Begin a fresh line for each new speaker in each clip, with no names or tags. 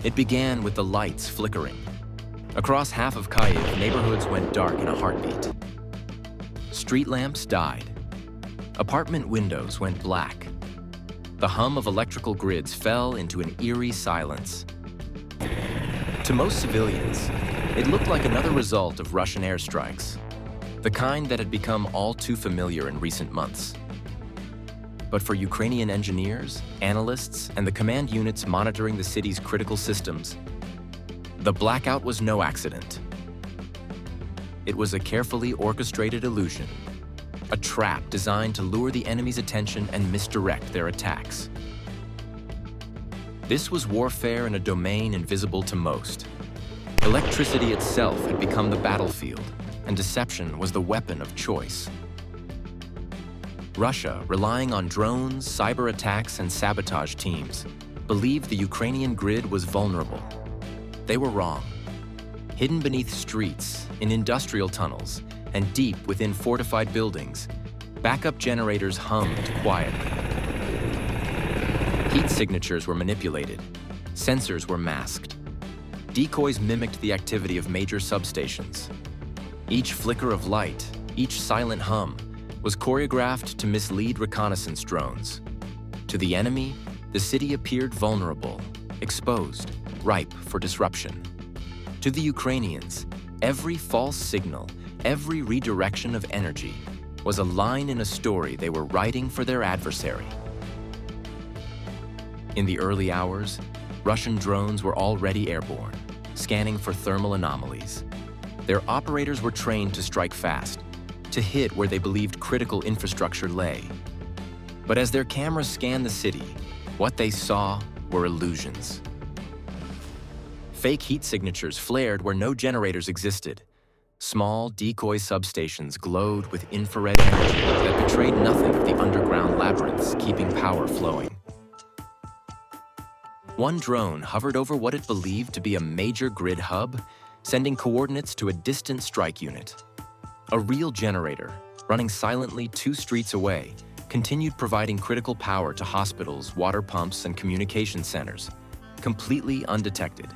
It began with the lights flickering. Across half of Kyiv, neighborhoods went dark in a heartbeat. Street lamps died. Apartment windows went black. The hum of electrical grids fell into an eerie silence. To most civilians, it looked like another result of Russian airstrikes, the kind that had become all too familiar in recent months. But for Ukrainian engineers, analysts, and the command units monitoring the city's critical systems, the blackout was no accident. It was a carefully orchestrated illusion, a trap designed to lure the enemy's attention and misdirect their attacks. This was warfare in a domain invisible to most. Electricity itself had become the battlefield, and deception was the weapon of choice. Russia, relying on drones, cyber attacks, and sabotage teams, believed the Ukrainian grid was vulnerable. They were wrong. Hidden beneath streets, in industrial tunnels, and deep within fortified buildings, backup generators hummed quietly. Heat signatures were manipulated. Sensors were masked. Decoys mimicked the activity of major substations. Each flicker of light, each silent hum, was choreographed to mislead reconnaissance drones. To the enemy, the city appeared vulnerable, exposed, ripe for disruption. To the Ukrainians, every false signal, every redirection of energy, was a line in a story they were writing for their adversary. In the early hours, Russian drones were already airborne, scanning for thermal anomalies. Their operators were trained to strike fast, to hit where they believed critical infrastructure lay. But as their cameras scanned the city, what they saw were illusions. Fake heat signatures flared where no generators existed. Small decoy substations glowed with infrared energy that betrayed nothing of the underground labyrinths keeping power flowing. One drone hovered over what it believed to be a major grid hub, sending coordinates to a distant strike unit. A real generator, running silently 2 streets away, continued providing critical power to hospitals, water pumps, and communication centers, completely undetected.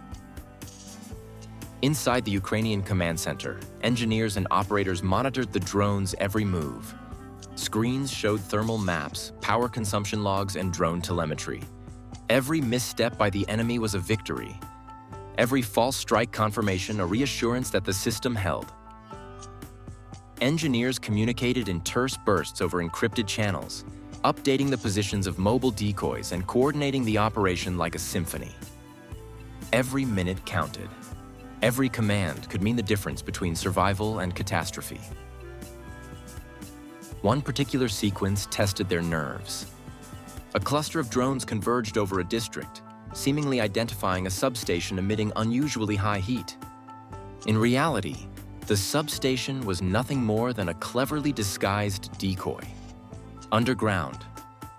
Inside the Ukrainian command center, engineers and operators monitored the drone's every move. Screens showed thermal maps, power consumption logs, and drone telemetry. Every misstep by the enemy was a victory. Every false strike confirmation a reassurance that the system held. Engineers communicated in terse bursts over encrypted channels, updating the positions of mobile decoys and coordinating the operation like a symphony. Every minute counted. Every command could mean the difference between survival and catastrophe. One particular sequence tested their nerves. A cluster of drones converged over a district, seemingly identifying a substation emitting unusually high heat. In reality, the substation was nothing more than a cleverly disguised decoy. Underground,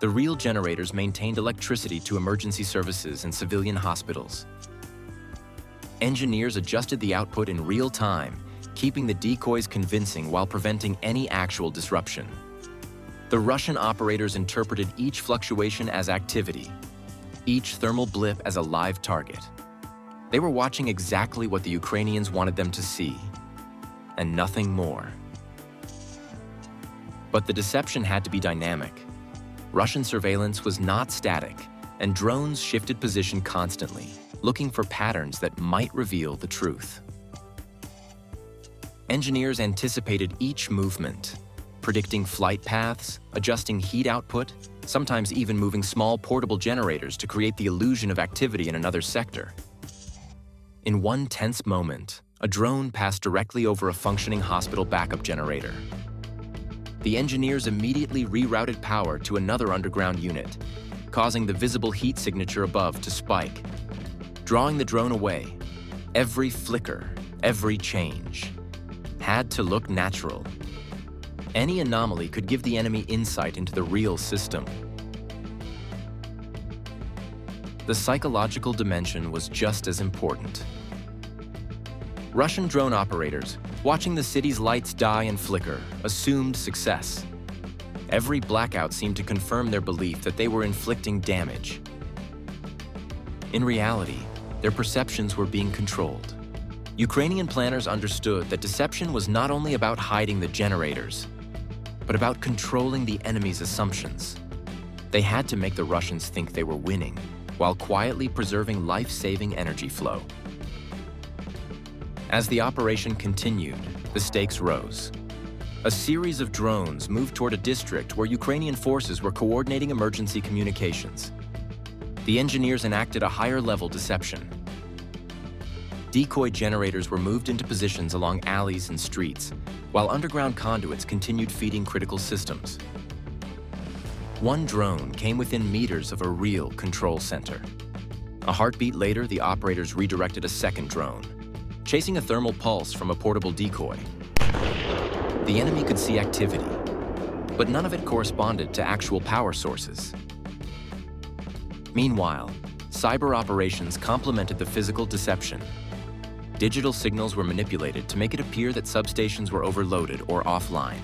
the real generators maintained electricity to emergency services and civilian hospitals. Engineers adjusted the output in real time, keeping the decoys convincing while preventing any actual disruption. The Russian operators interpreted each fluctuation as activity, each thermal blip as a live target. They were watching exactly what the Ukrainians wanted them to see, and nothing more. But the deception had to be dynamic. Russian surveillance was not static, and drones shifted position constantly, looking for patterns that might reveal the truth. Engineers anticipated each movement, predicting flight paths, adjusting heat output, sometimes even moving small portable generators to create the illusion of activity in another sector. In one tense moment, a drone passed directly over a functioning hospital backup generator. The engineers immediately rerouted power to another underground unit, causing the visible heat signature above to spike. Drawing the drone away, every flicker, every change, had to look natural. Any anomaly could give the enemy insight into the real system. The psychological dimension was just as important. Russian drone operators, watching the city's lights die and flicker, assumed success. Every blackout seemed to confirm their belief that they were inflicting damage. In reality, their perceptions were being controlled. Ukrainian planners understood that deception was not only about hiding the generators, but about controlling the enemy's assumptions. They had to make the Russians think they were winning, while quietly preserving life-saving energy flow. As the operation continued, the stakes rose. A series of drones moved toward a district where Ukrainian forces were coordinating emergency communications. The engineers enacted a higher-level deception. Decoy generators were moved into positions along alleys and streets, while underground conduits continued feeding critical systems. One drone came within meters of a real control center. A heartbeat later, the operators redirected a second drone, chasing a thermal pulse from a portable decoy. The enemy could see activity, but none of it corresponded to actual power sources. Meanwhile, cyber operations complemented the physical deception. Digital signals were manipulated to make it appear that substations were overloaded or offline.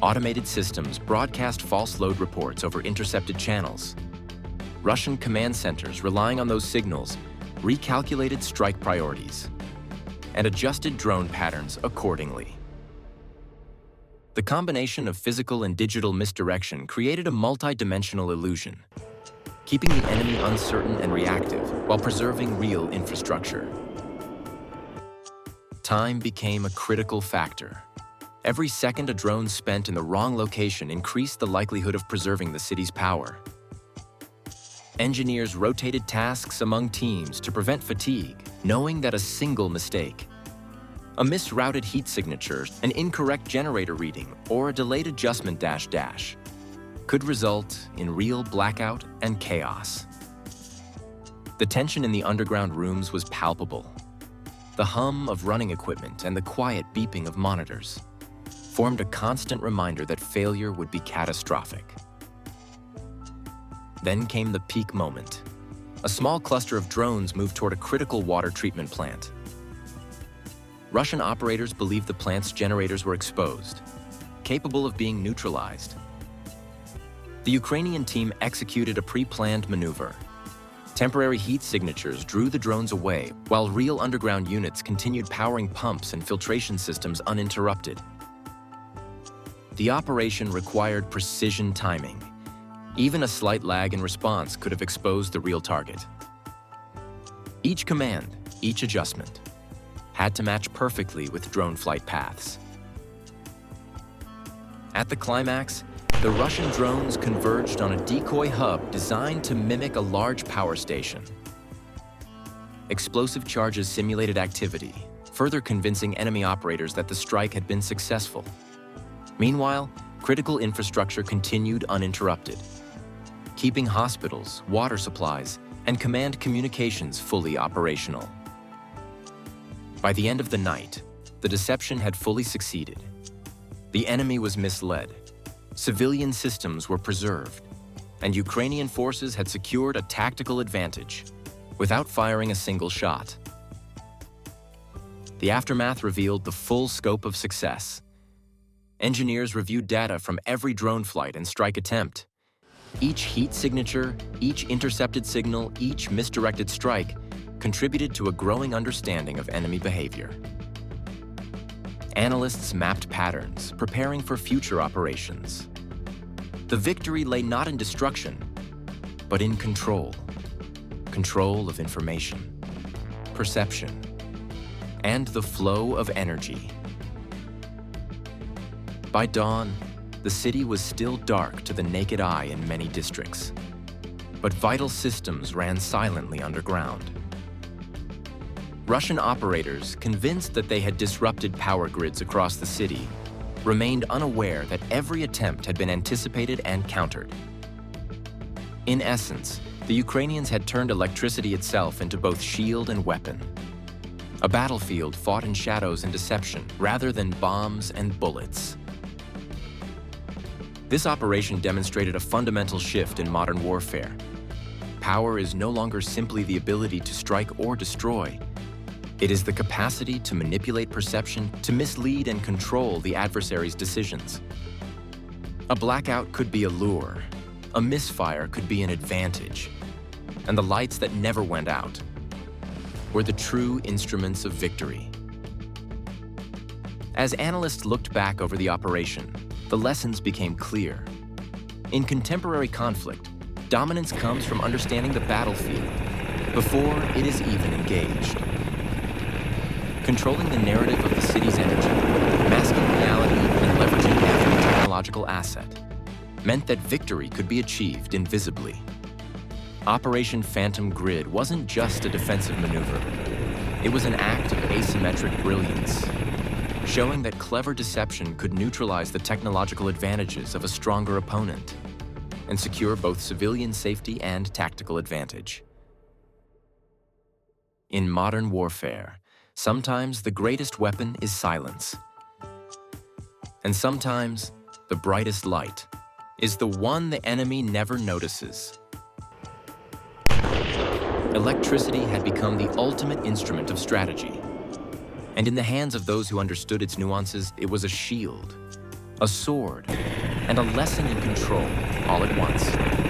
Automated systems broadcast false load reports over intercepted channels. Russian command centers, relying on those signals, recalculated strike priorities and adjusted drone patterns accordingly. The combination of physical and digital misdirection created a multi-dimensional illusion, keeping the enemy uncertain and reactive while preserving real infrastructure. Time became a critical factor. Every second a drone spent in the wrong location increased the likelihood of preserving the city's power. Engineers rotated tasks among teams to prevent fatigue, knowing that a single mistake, a misrouted heat signature, an incorrect generator reading, or a delayed adjustment dash could result in real blackout and chaos. The tension in the underground rooms was palpable. The hum of running equipment and the quiet beeping of monitors formed a constant reminder that failure would be catastrophic. Then came the peak moment. A small cluster of drones moved toward a critical water treatment plant. Russian operators believed the plant's generators were exposed, capable of being neutralized. The Ukrainian team executed a pre-planned maneuver. Temporary heat signatures drew the drones away, while real underground units continued powering pumps and filtration systems uninterrupted. The operation required precision timing. Even a slight lag in response could have exposed the real target. Each command, each adjustment, had to match perfectly with drone flight paths. At the climax, the Russian drones converged on a decoy hub designed to mimic a large power station. Explosive charges simulated activity, further convincing enemy operators that the strike had been successful. Meanwhile, critical infrastructure continued uninterrupted, keeping hospitals, water supplies, and command communications fully operational. By the end of the night, the deception had fully succeeded. The enemy was misled, civilian systems were preserved, and Ukrainian forces had secured a tactical advantage without firing a single shot. The aftermath revealed the full scope of success. Engineers reviewed data from every drone flight and strike attempt. Each heat signature, each intercepted signal, each misdirected strike contributed to a growing understanding of enemy behavior. Analysts mapped patterns, preparing for future operations. The victory lay not in destruction, but in control. Control of information, perception, and the flow of energy. By dawn, the city was still dark to the naked eye in many districts, but vital systems ran silently underground. Russian operators, convinced that they had disrupted power grids across the city, remained unaware that every attempt had been anticipated and countered. In essence, the Ukrainians had turned electricity itself into both shield and weapon. A battlefield fought in shadows and deception rather than bombs and bullets. This operation demonstrated a fundamental shift in modern warfare. Power is no longer simply the ability to strike or destroy. It is the capacity to manipulate perception, to mislead and control the adversary's decisions. A blackout could be a lure. A misfire could be an advantage. and the lights that never went out were the true instruments of victory. As analysts looked back over the operation, the lessons became clear. In contemporary conflict, dominance comes from understanding the battlefield before it is even engaged. Controlling the narrative of the city's energy, masking reality, and leveraging every technological asset meant that victory could be achieved invisibly. Operation Phantom Grid wasn't just a defensive maneuver. It was an act of asymmetric brilliance, showing that clever deception could neutralize the technological advantages of a stronger opponent and secure both civilian safety and tactical advantage. In modern warfare, sometimes the greatest weapon is silence. And sometimes the brightest light is the one the enemy never notices. Electricity had become the ultimate instrument of strategy. And in the hands of those who understood its nuances, it was a shield, a sword, and a lesson in control all at once.